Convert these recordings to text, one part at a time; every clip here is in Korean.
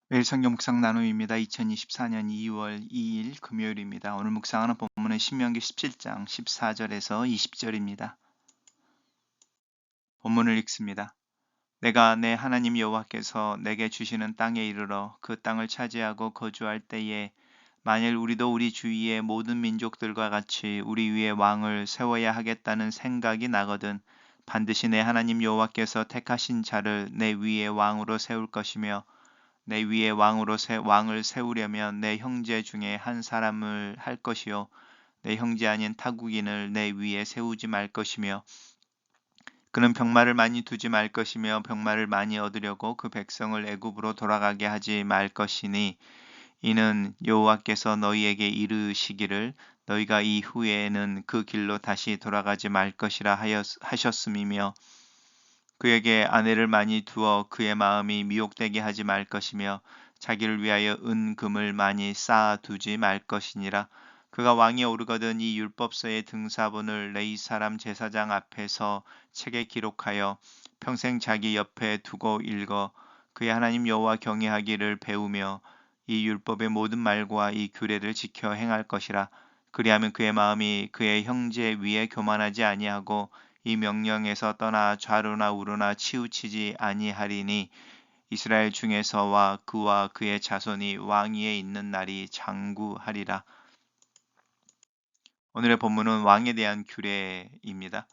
매일 성경 묵상 나눔입니다. 2024년 2월 2일 금요일입니다. 오늘 묵상하는 본문은 신명기 17장 14절에서 20절입니다. 본문을 읽습니다. 내가 내 하나님 여호와께서 내게 주시는 땅에 이르러 그 땅을 차지하고 거주할 때에 만일 우리도 우리 주위의 모든 민족들과 같이 우리 위에 왕을 세워야 하겠다는 생각이 나거든 반드시 내 하나님 여호와께서 택하신 자를 내 위에 왕으로 세울 것이며 내 위에 왕을 세우려면 내 형제 중에 한 사람을 할 것이요 내 형제 아닌 타국인을 내 위에 세우지 말 것이며 그는 병마를 많이 두지 말 것이며 병마를 많이 얻으려고 그 백성을 애굽으로 돌아가게 하지 말 것이니 이는 여호와께서 너희에게 이르시기를 너희가 이 후에는 그 길로 다시 돌아가지 말 것이라 하셨음이며 그에게 아내를 많이 두어 그의 마음이 미혹되게 하지 말 것이며 자기를 위하여 금을 많이 쌓아 두지 말 것이니라. 그가 왕이 오르거든 이 율법서의 등사본을 레위 사람 제사장 앞에서 책에 기록하여 평생 자기 옆에 두고 읽어 그의 하나님 여호와 경외하기를 배우며 이 율법의 모든 말과 이 규례를 지켜 행할 것이라. 그리하면 그의 마음이 그의 형제 위에 교만하지 아니하고 이 명령에서 떠나 좌로나 우로나 치우치지 아니하리니 이스라엘 중에서와 그와 그의 자손이 왕위에 있는 날이 장구하리라. 오늘의 본문은 왕에 대한 규례입니다.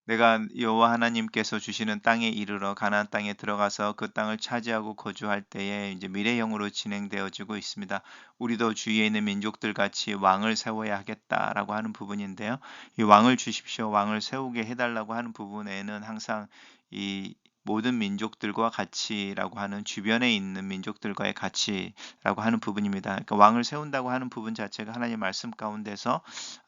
내가 여호와 하나님께서 주시는 땅에 이르러 가나안 땅에 들어가서 그 땅을 차지하고 거주할 때에 이제 미래형으로 진행되어지고 있습니다. 우리도 주위에 있는 민족들 같이 왕을 세워야 하겠다라고 하는 부분인데요. 이 왕을 주십시오, 왕을 세우게 해달라고 하는 부분에는 항상 이 모든 민족들과 같이라고 하는 주변에 있는 민족들과의 같이라고 하는 부분입니다. 그러니까 왕을 세운다고 하는 부분 자체가 하나님 말씀 가운데서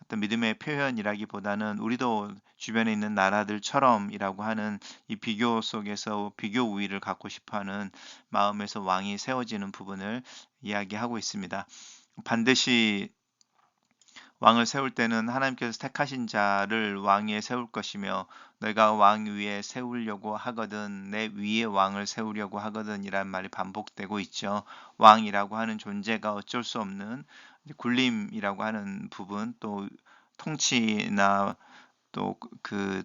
어떤 믿음의 표현이라기보다는 우리도 주변에 있는 나라들처럼이라고 하는 이 비교 속에서 비교 우위를 갖고 싶어하는 마음에서 왕이 세워지는 부분을 이야기하고 있습니다. 반드시 왕을 세울 때는 하나님께서 택하신 자를 왕 위에 세울 것이며 너희가 왕 위에 세우려고 하거든 내 위에 왕을 세우려고 하거든이란 말이 반복되고 있죠. 왕이라고 하는 존재가 어쩔 수 없는 군림이라고 하는 부분 또 통치나 또그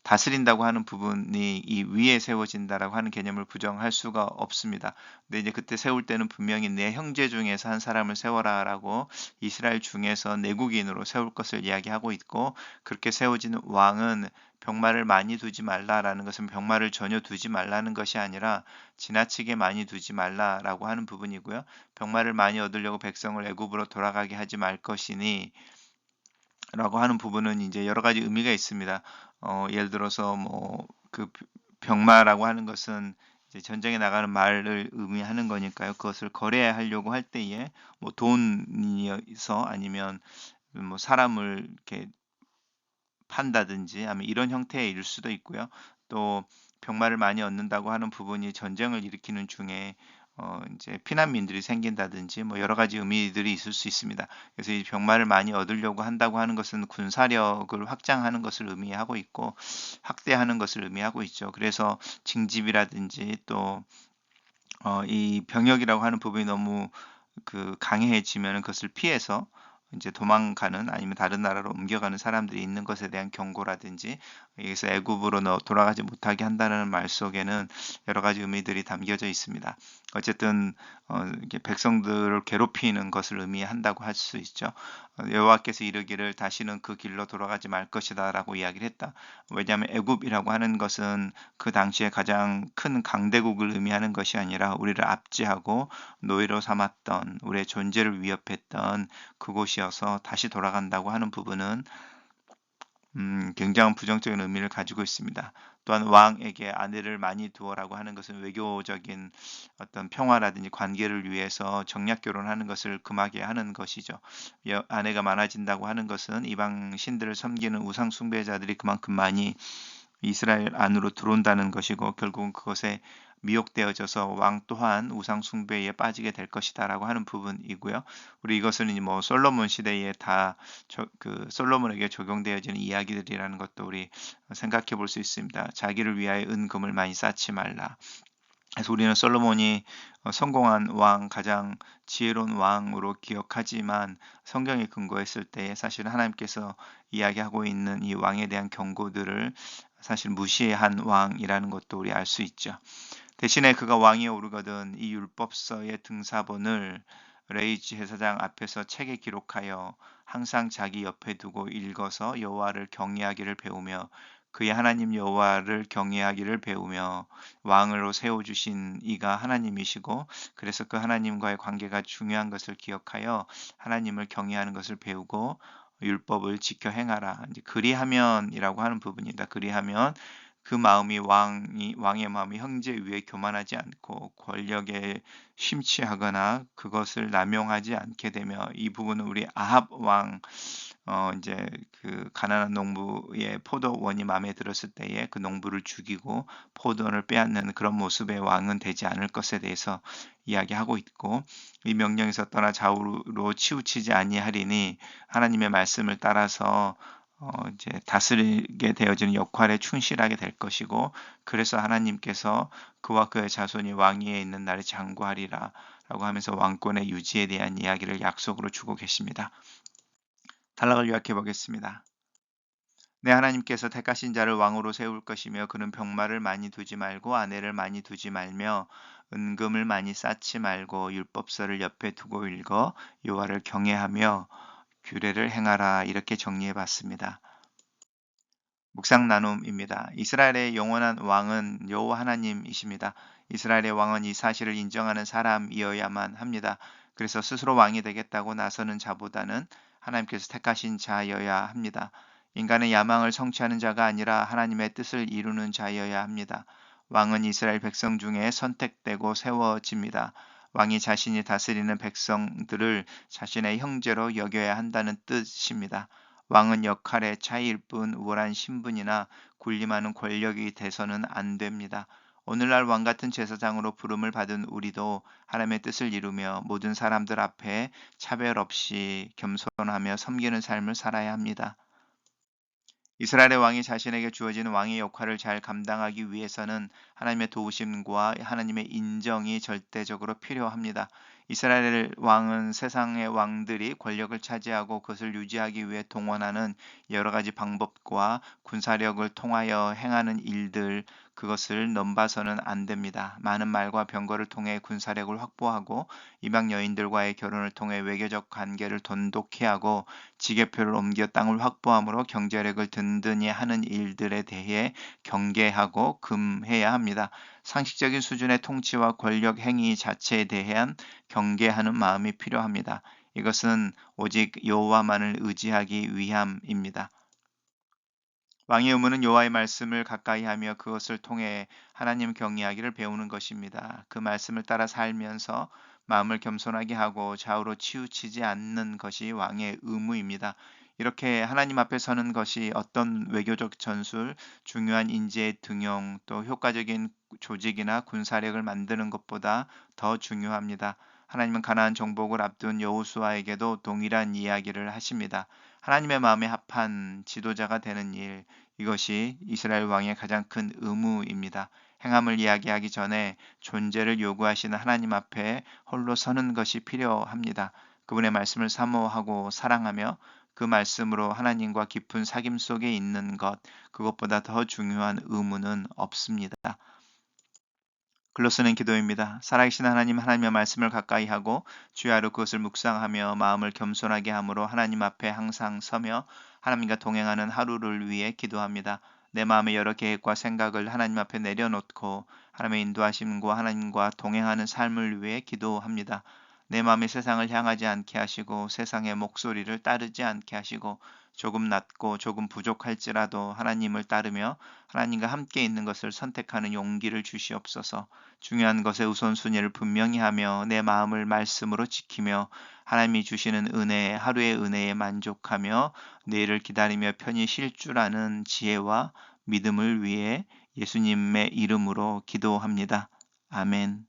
다스린다고 하는 부분이 이 위에 세워진다라고 하는 개념을 부정할 수가 없습니다. 근데 이제 그때 세울 때는 분명히 내 형제 중에서 한 사람을 세워라라고 이스라엘 중에서 내국인으로 세울 것을 이야기하고 있고 그렇게 세워지는 왕은 병마를 많이 두지 말라라는 것은 병마를 전혀 두지 말라는 것이 아니라 지나치게 많이 두지 말라라고 하는 부분이고요. 병마를 많이 얻으려고 백성을 애굽으로 돌아가게 하지 말 것이니 라고 하는 부분은 이제 여러 가지 의미가 있습니다. 예를 들어서 뭐 그 병마라고 하는 것은 이제 전쟁에 나가는 말을 의미하는 거니까요. 그것을 거래하려고 할 때에 뭐 돈이어서 아니면 뭐 사람을 이렇게 판다든지 아니면 이런 형태의 일 수도 있고요. 또 병마를 많이 얻는다고 하는 부분이 전쟁을 일으키는 중에 이제 피난민들이 생긴다든지 뭐 여러 가지 의미들이 있을 수 있습니다. 그래서 이 병마를 많이 얻으려고 한다고 하는 것은 군사력을 확장하는 것을 의미하고 있고 확대하는 것을 의미하고 있죠. 그래서 징집이라든지 또 이 병역이라고 하는 부분이 너무 강해지면은 그것을 피해서 이제 도망가는 아니면 다른 나라로 옮겨가는 사람들이 있는 것에 대한 경고라든지 여기서 애굽으로 돌아가지 못하게 한다는 말 속에는 여러 가지 의미들이 담겨져 있습니다. 어쨌든 이게 백성들을 괴롭히는 것을 의미한다고 할 수 있죠. 여호와께서 이르기를 다시는 그 길로 돌아가지 말 것이다라고 이야기를 했다. 왜냐하면 애굽이라고 하는 것은 그 당시에 가장 큰 강대국을 의미하는 것이 아니라 우리를 압제하고 노예로 삼았던 우리의 존재를 위협했던 그곳이어서 다시 돌아간다고 하는 부분은 굉장한 부정적인 의미를 가지고 있습니다. 또한 왕에게 아내를 많이 두어라고 하는 것은 외교적인 어떤 평화라든지 관계를 위해서 정략 결혼하는 것을 금하게 하는 것이죠. 아내가 많아진다고 하는 것은 이방 신들을 섬기는 우상 숭배자들이 그만큼 많이 이스라엘 안으로 들어온다는 것이고 결국은 그것에 미혹되어져서 왕 또한 우상 숭배에 빠지게 될 것이다라고 하는 부분이고요. 우리 이것은 이제 뭐 솔로몬 시대에 다 솔로몬에게 적용되어지는 이야기들이라는 것도 우리 생각해 볼 수 있습니다. 자기를 위하여 은금을 많이 쌓지 말라. 그래서 우리는 솔로몬이 성공한 왕, 가장 지혜로운 왕으로 기억하지만 성경에 근거했을 때 사실은 하나님께서 이야기하고 있는 이 왕에 대한 경고들을 사실 무시한 왕이라는 것도 우리 알 수 있죠. 대신에 그가 왕위에 오르거든 이 율법서의 등사본을 레이 제사장 앞에서 책에 기록하여 항상 자기 옆에 두고 읽어서 여호와를 경외하기를 배우며 그의 하나님 여호와를 경외하기를 배우며 왕으로 세워 주신 이가 하나님이시고 그래서 그 하나님과의 관계가 중요한 것을 기억하여 하나님을 경외하는 것을 배우고 율법을 지켜 행하라. 이제 그리하면이라고 하는 부분이다. 그리하면 그 마음이 왕의 마음이 형제 위에 교만하지 않고 권력에 심취하거나 그것을 남용하지 않게 되며 이 부분은 우리 아합 왕 인제 그 가난한 농부의 포도원이 마음에 들었을 때에 그 농부를 죽이고 포도원을 빼앗는 그런 모습의 왕은 되지 않을 것에 대해서 이야기하고 있고 이 명령에서 떠나 좌우로 치우치지 아니하리니 하나님의 말씀을 따라서 이제 다스리게 되어지는 역할에 충실하게 될 것이고 그래서 하나님께서 그와 그의 자손이 왕위에 있는 날에 장구하리라 라고 하면서 왕권의 유지에 대한 이야기를 약속으로 주고 계십니다. 단락을 요약해 보겠습니다. 내 하나님께서 택하신 자를 왕으로 세울 것이며 그는 병마를 많이 두지 말고 아내를 많이 두지 말며 은금을 많이 쌓지 말고 율법서를 옆에 두고 읽어 여호와를 경외하며 규례를 행하라 이렇게 정리해 봤습니다. 묵상 나눔입니다. 이스라엘의 영원한 왕은 여호와 하나님이십니다. 이스라엘의 왕은 이 사실을 인정하는 사람이어야만 합니다. 그래서 스스로 왕이 되겠다고 나서는 자보다는 하나님께서 택하신 자여야 합니다. 인간의 야망을 성취하는 자가 아니라 하나님의 뜻을 이루는 자여야 합니다. 왕은 이스라엘 백성 중에 선택되고 세워집니다. 왕이 자신이 다스리는 백성들을 자신의 형제로 여겨야 한다는 뜻입니다. 왕은 역할의 차이일 뿐 우월한 신분이나 군림하는 권력이 돼서는 안 됩니다. 오늘날 왕 같은 제사장으로 부름을 받은 우리도 하나님의 뜻을 이루며 모든 사람들 앞에 차별 없이 겸손하며 섬기는 삶을 살아야 합니다. 이스라엘의 왕이 자신에게 주어지는 왕의 역할을 잘 감당하기 위해서는 하나님의 도우심과 하나님의 인정이 절대적으로 필요합니다. 이스라엘 왕은 세상의 왕들이 권력을 차지하고 그것을 유지하기 위해 동원하는 여러 가지 방법과 군사력을 통하여 행하는 일들, 그것을 넘봐서는 안 됩니다. 많은 말과 병거를 통해 군사력을 확보하고 이방 여인들과의 결혼을 통해 외교적 관계를 돈독히 하고 지게표를 옮겨 땅을 확보함으로 경제력을 든든히 하는 일들에 대해 경계하고 금해야 합니다. 상식적인 수준의 통치와 권력 행위 자체에 대한 경계하는 마음이 필요합니다. 이것은 오직 여호와만을 의지하기 위함입니다. 왕의 의무는 여호와의 말씀을 가까이 하며 그것을 통해 하나님 경외하기를 배우는 것입니다. 그 말씀을 따라 살면서 마음을 겸손하게 하고 좌우로 치우치지 않는 것이 왕의 의무입니다. 이렇게 하나님 앞에 서는 것이 어떤 외교적 전술, 중요한 인재의 등용, 또 효과적인 조직이나 군사력을 만드는 것보다 더 중요합니다. 하나님은 가나안 정복을 앞둔 여호수아에게도 동일한 이야기를 하십니다. 하나님의 마음에 합한 지도자가 되는 일, 이것이 이스라엘 왕의 가장 큰 의무입니다. 행함을 이야기하기 전에 존재를 요구하시는 하나님 앞에 홀로 서는 것이 필요합니다. 그분의 말씀을 사모하고 사랑하며 그 말씀으로 하나님과 깊은 사귐 속에 있는 것, 그것보다 더 중요한 의무는 없습니다. 글로 쓰는 기도입니다. 살아계신 하나님, 하나님의 말씀을 가까이 하고 주야로 그것을 묵상하며 마음을 겸손하게 함으로 하나님 앞에 항상 서며 하나님과 동행하는 하루를 위해 기도합니다. 내 마음의 여러 계획과 생각을 하나님 앞에 내려놓고 하나님의 인도하심과 하나님과 동행하는 삶을 위해 기도합니다. 내 마음이 세상을 향하지 않게 하시고 세상의 목소리를 따르지 않게 하시고 조금 낮고 조금 부족할지라도 하나님을 따르며 하나님과 함께 있는 것을 선택하는 용기를 주시옵소서. 중요한 것의 우선순위를 분명히 하며 내 마음을 말씀으로 지키며 하나님이 주시는 은혜, 하루의 은혜에 만족하며 내일을 기다리며 편히 쉴 줄 아는 지혜와 믿음을 위해 예수님의 이름으로 기도합니다. 아멘.